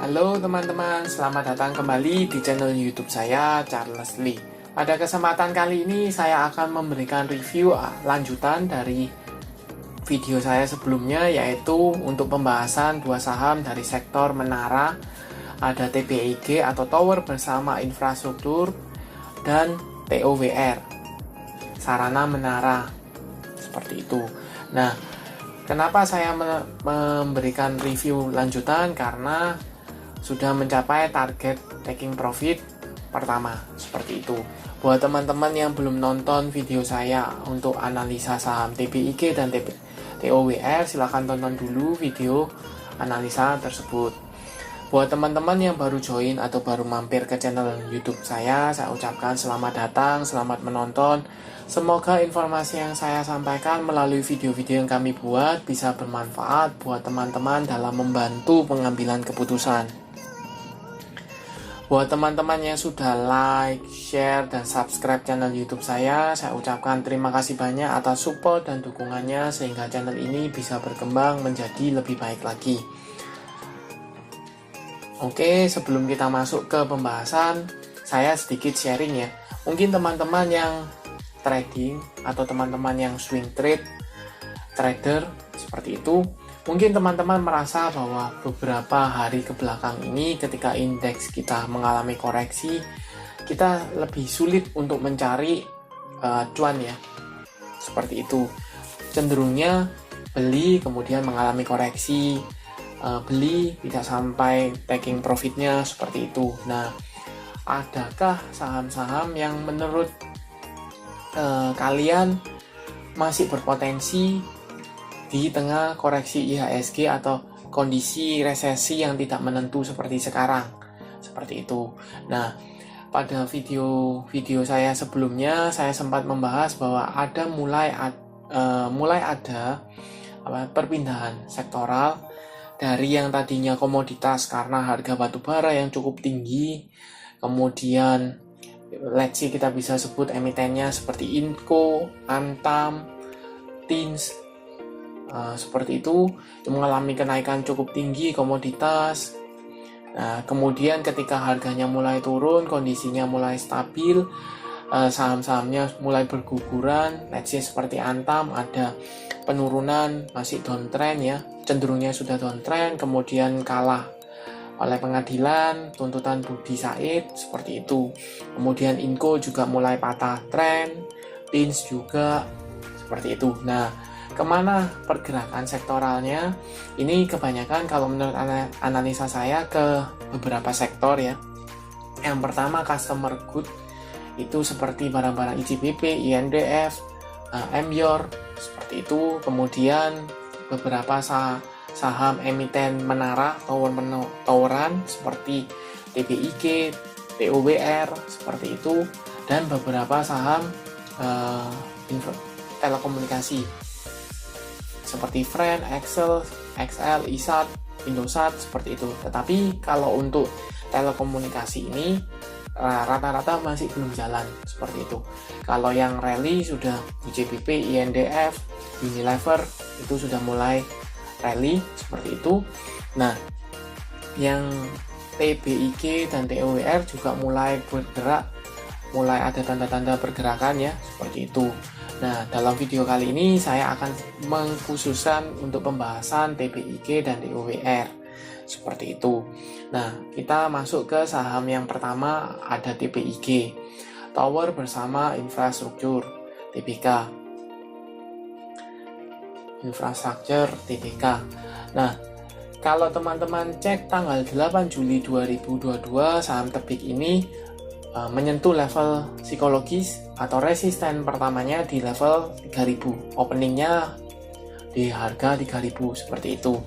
Halo teman-teman, selamat datang kembali di channel YouTube saya, Charles Lee. Pada kesempatan kali ini saya akan memberikan review lanjutan dari video saya sebelumnya, yaitu untuk pembahasan dua saham dari sektor menara, ada TBIG atau Tower Bersama Infrastruktur dan TOWR, sarana menara, seperti itu. Nah, kenapa saya memberikan review lanjutan? Karena sudah mencapai target taking profit pertama, seperti itu. Buat teman-teman yang belum nonton video saya untuk analisa saham TBIG dan TOWR, silahkan tonton dulu video analisa tersebut. Buat teman-teman yang baru join atau baru mampir ke channel YouTube saya ucapkan selamat datang, selamat menonton. Semoga informasi yang saya sampaikan melalui video-video yang kami buat bisa bermanfaat buat teman-teman dalam membantu pengambilan keputusan. Buat teman-teman yang sudah like, share, dan subscribe channel YouTube saya ucapkan terima kasih banyak atas support dan dukungannya sehingga channel ini bisa berkembang menjadi lebih baik lagi. Oke, sebelum kita masuk ke pembahasan, saya sedikit sharing ya. Mungkin teman-teman yang trading atau teman-teman yang swing trade, trader seperti itu, mungkin teman-teman merasa bahwa beberapa hari ke belakang ini ketika indeks kita mengalami koreksi, kita lebih sulit untuk mencari cuan ya. Seperti itu. Cenderungnya beli kemudian mengalami koreksi, beli tidak sampai taking profitnya, seperti itu. Nah, adakah saham-saham yang menurut kalian masih berpotensi di tengah koreksi IHSG atau kondisi resesi yang tidak menentu seperti sekarang, seperti itu. Nah, pada video saya sebelumnya saya sempat membahas bahwa ada mulai ada perpindahan sektoral dari yang tadinya komoditas karena harga batu bara yang cukup tinggi, kemudian let's say kita bisa sebut emitennya seperti Inco, Antam, Tins, seperti itu mengalami kenaikan cukup tinggi komoditas. Nah, kemudian ketika harganya mulai turun, kondisinya mulai stabil, saham-sahamnya mulai berguguran. Let's say seperti Antam ada penurunan, masih downtrend ya, cenderungnya sudah downtrend, kemudian kalah oleh pengadilan, tuntutan Budi Said, seperti itu. Kemudian Inco juga mulai patah tren, Tins juga seperti itu. Nah, kemana pergerakan sektoralnya? Ini kebanyakan kalau menurut analisa saya ke beberapa sektor ya. Yang pertama customer good, itu seperti barang-barang ICBP, INDF, MYOR, seperti itu. Kemudian beberapa saham emiten menara, toweran seperti TBIG, TOWR, seperti itu. Dan beberapa saham telekomunikasi seperti Friend, XL, ISAT, Indosat, seperti itu. Tetapi kalau untuk telekomunikasi ini rata-rata masih belum jalan, seperti itu. Kalau yang rally sudah ICBP, INDF, Unilever itu sudah mulai rally, seperti itu. Nah, yang TBIG dan TOWR juga mulai bergerak, mulai ada tanda-tanda pergerakan ya, seperti itu. Nah, dalam video kali ini saya akan mengkhususkan untuk pembahasan TBIG dan TOWR, seperti itu. Nah, kita masuk ke saham yang pertama, ada TBIG, Tower Bersama Infrastruktur, TBK. Infrastruktur TBK. Nah, kalau teman-teman cek tanggal 8 Juli 2022, saham TBIG ini menyentuh level psikologis atau resisten pertamanya di level 3000, openingnya di harga 3000, seperti itu.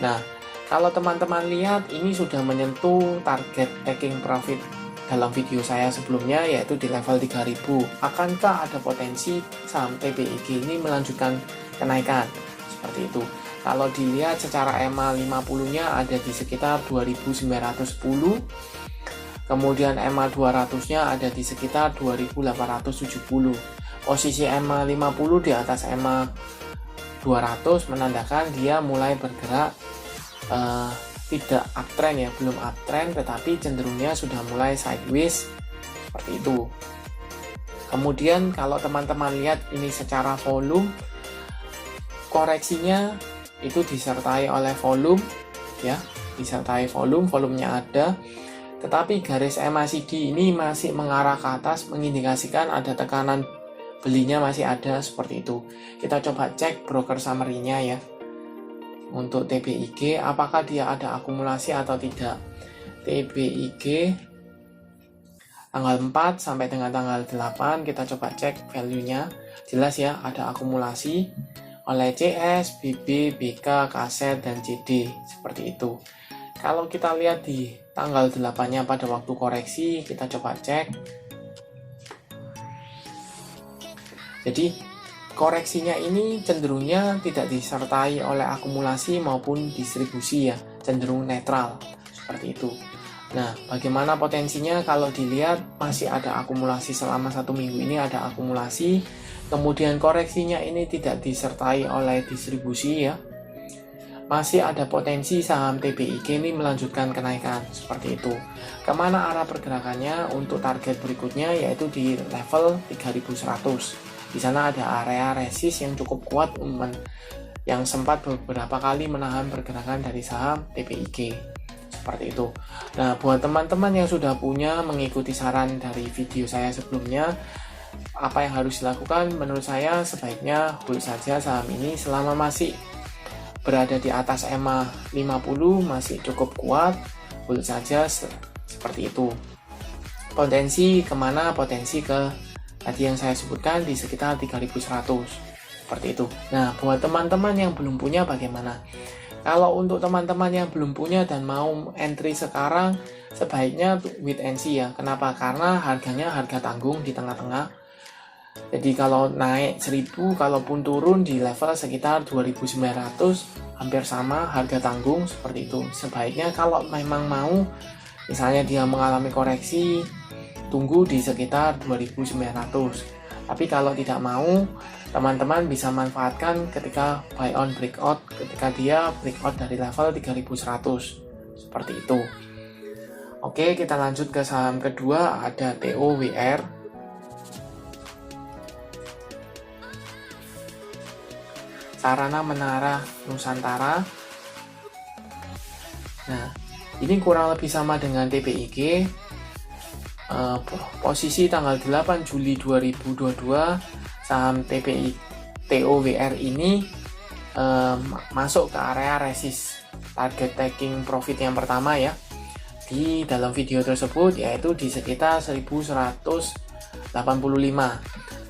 Nah, kalau teman-teman lihat ini sudah menyentuh target taking profit dalam video saya sebelumnya, yaitu di level 3000. Akankah ada potensi saham TBIG ini melanjutkan kenaikan? Seperti itu. Kalau dilihat secara EMA 50-nya ada di sekitar 2910, kemudian EMA 200-nya ada di sekitar 2870. Posisi EMA 50 di atas EMA 200 menandakan dia mulai bergerak tidak uptrend ya, belum uptrend, tetapi cenderungnya sudah mulai sideways seperti itu. Kemudian kalau teman-teman lihat ini secara volume, koreksinya itu disertai oleh volume ya, disertai volumenya ada, tetapi garis MACD ini masih mengarah ke atas, mengindikasikan ada tekanan belinya masih ada seperti itu. Kita coba cek broker summary-nya ya. Untuk TBIG, apakah dia ada akumulasi atau tidak. TBIG tanggal 4 sampai dengan tanggal 8, kita coba cek value-nya. Jelas ya, ada akumulasi oleh CS, BB, BK, KZ, dan JD seperti itu. Kalau kita lihat di tanggal 8-nya pada waktu koreksi, kita coba cek. Jadi koreksinya ini cenderungnya tidak disertai oleh akumulasi maupun distribusi ya, cenderung netral seperti itu. Nah, bagaimana potensinya? Kalau dilihat masih ada akumulasi selama 1 minggu ini, ada akumulasi, kemudian koreksinya ini tidak disertai oleh distribusi ya, masih ada potensi saham TBIG ini melanjutkan kenaikan seperti itu. Kemana arah pergerakannya? Untuk target berikutnya yaitu di level 3100. Di sana ada area resist yang cukup kuat yang sempat beberapa kali menahan pergerakan dari saham TBIG seperti itu. Nah, buat teman-teman yang sudah punya mengikuti saran dari video saya sebelumnya, apa yang harus dilakukan? Menurut saya sebaiknya hold saja saham ini selama masih berada di atas EMA 50, masih cukup kuat, hold saja seperti itu. Potensi kemana? Potensi ke tadi yang saya sebutkan di sekitar 3100 seperti itu. Nah, buat teman-teman yang belum punya bagaimana? Kalau untuk teman-teman yang belum punya dan mau entry sekarang, sebaiknya wait and see ya. Kenapa? Karena harganya harga tanggung di tengah-tengah. Jadi kalau naik 1000, kalaupun turun di level sekitar 2900, hampir sama harga tanggung seperti itu. Sebaiknya kalau memang mau, misalnya dia mengalami koreksi, tunggu di sekitar 2900. Tapi kalau tidak mau, teman-teman bisa manfaatkan ketika buy on breakout, ketika dia breakout dari level 3100 seperti itu. Oke, kita lanjut ke saham kedua, ada TOWR. Sarana Menara Nusantara. Nah, ini kurang lebih sama dengan TBIG. Posisi tanggal 8 Juli 2022 saham TOWR ini masuk ke area resist target taking profit yang pertama ya di dalam video tersebut, yaitu di sekitar 1185.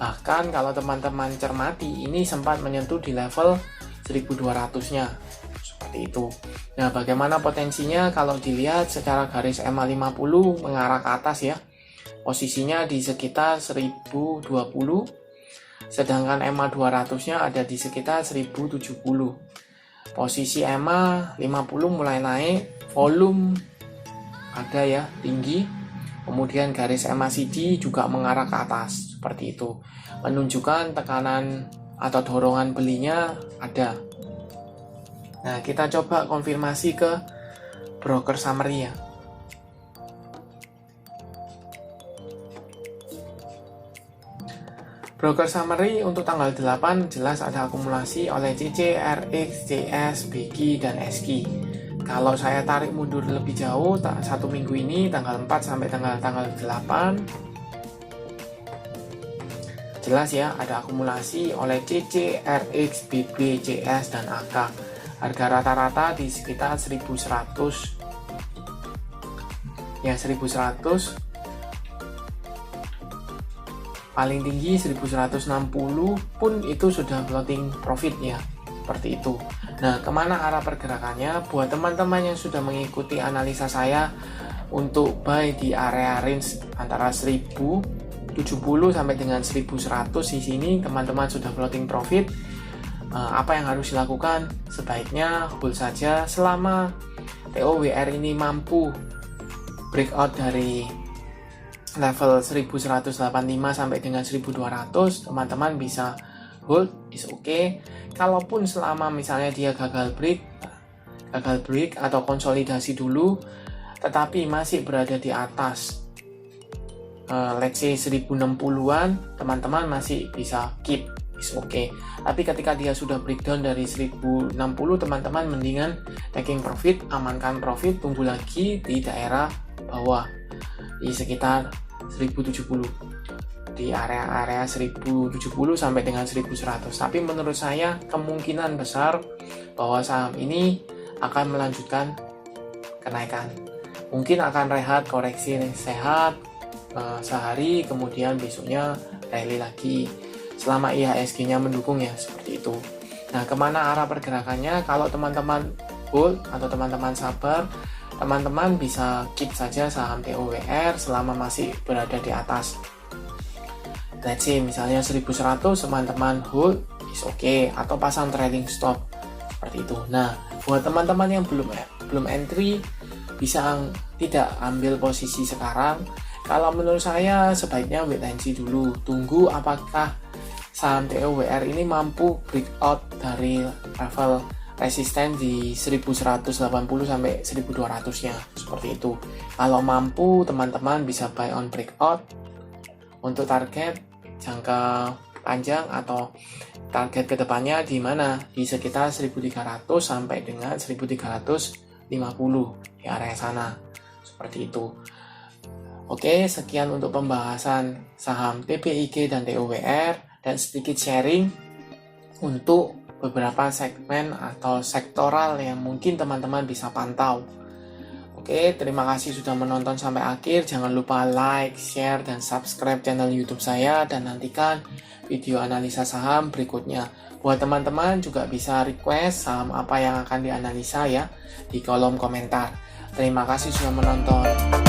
Bahkan kalau teman-teman cermati, ini sempat menyentuh di level 1200-nya seperti itu. Nah, bagaimana potensinya? Kalau dilihat secara garis EMA 50 mengarah ke atas ya, posisinya di sekitar 1020, sedangkan EMA 200-nya ada di sekitar 1070. Posisi EMA 50 mulai naik, volume ada ya, tinggi, kemudian garis MACD juga mengarah ke atas, seperti itu, menunjukkan tekanan atau dorongan belinya ada. Nah, kita coba konfirmasi ke broker summary ya. Broker summary untuk tanggal 8 jelas ada akumulasi oleh CC, RX, CS, BQ, dan SQ. Kalau saya tarik mundur lebih jauh, 1 minggu ini tanggal 4 sampai tanggal 8, jelas ya ada akumulasi oleh CC, RX, BB, CS, dan AK. Harga rata-rata di sekitar 1100 ya, 1100, paling tinggi 1160 pun itu sudah floating profit ya, seperti itu. Nah, kemana arah pergerakannya? Buat teman-teman yang sudah mengikuti analisa saya untuk buy di area range antara 1070 sampai dengan 1100, di sini teman-teman sudah floating profit. Apa yang harus dilakukan? Sebaiknya hold saja selama TOWR ini mampu breakout dari level 1185 sampai dengan 1200, teman-teman bisa hold, is okay. Kalaupun selama misalnya dia gagal break, gagal break atau konsolidasi dulu, tetapi masih berada di atas let's say 1060-an, teman-teman masih bisa keep, is okay. Tapi ketika dia sudah breakdown dari 1060, teman-teman mendingan taking profit, amankan profit, tunggu lagi di daerah bawah di sekitar 1070, di area-area 1070 sampai dengan 1100. Tapi menurut saya kemungkinan besar bahwa saham ini akan melanjutkan kenaikan. Mungkin akan rehat, koreksi sehat sehari, kemudian besoknya rally lagi selama IHSG-nya mendukung ya, seperti itu. Nah, kemana arah pergerakannya? Kalau teman-teman hold atau teman-teman sabar, teman-teman bisa keep saja saham TOWR selama masih berada di atas. Let's say misalnya 1100, teman-teman hold, is okay, atau pasang trailing stop, seperti itu. Nah, buat teman-teman yang belum entry, bisa tidak ambil posisi sekarang. Kalau menurut saya sebaiknya wait and see dulu, tunggu apakah saham TOWR ini mampu breakout dari level resisten di 1180 sampai 1200-nya, seperti itu. Kalau mampu, teman-teman bisa buy on breakout untuk target jangka panjang atau target kedepannya di mana? Di sekitar 1300 sampai dengan 1350 di area sana, seperti itu. Oke, sekian untuk pembahasan saham TPIG dan TOWR dan sedikit sharing untuk beberapa segmen atau sektoral yang mungkin teman-teman bisa pantau. Oke, terima kasih sudah menonton sampai akhir. Jangan lupa like, share, dan subscribe channel YouTube saya dan nantikan video analisa saham berikutnya. Buat teman-teman juga bisa request saham apa yang akan dianalisa ya di kolom komentar. Terima kasih sudah menonton.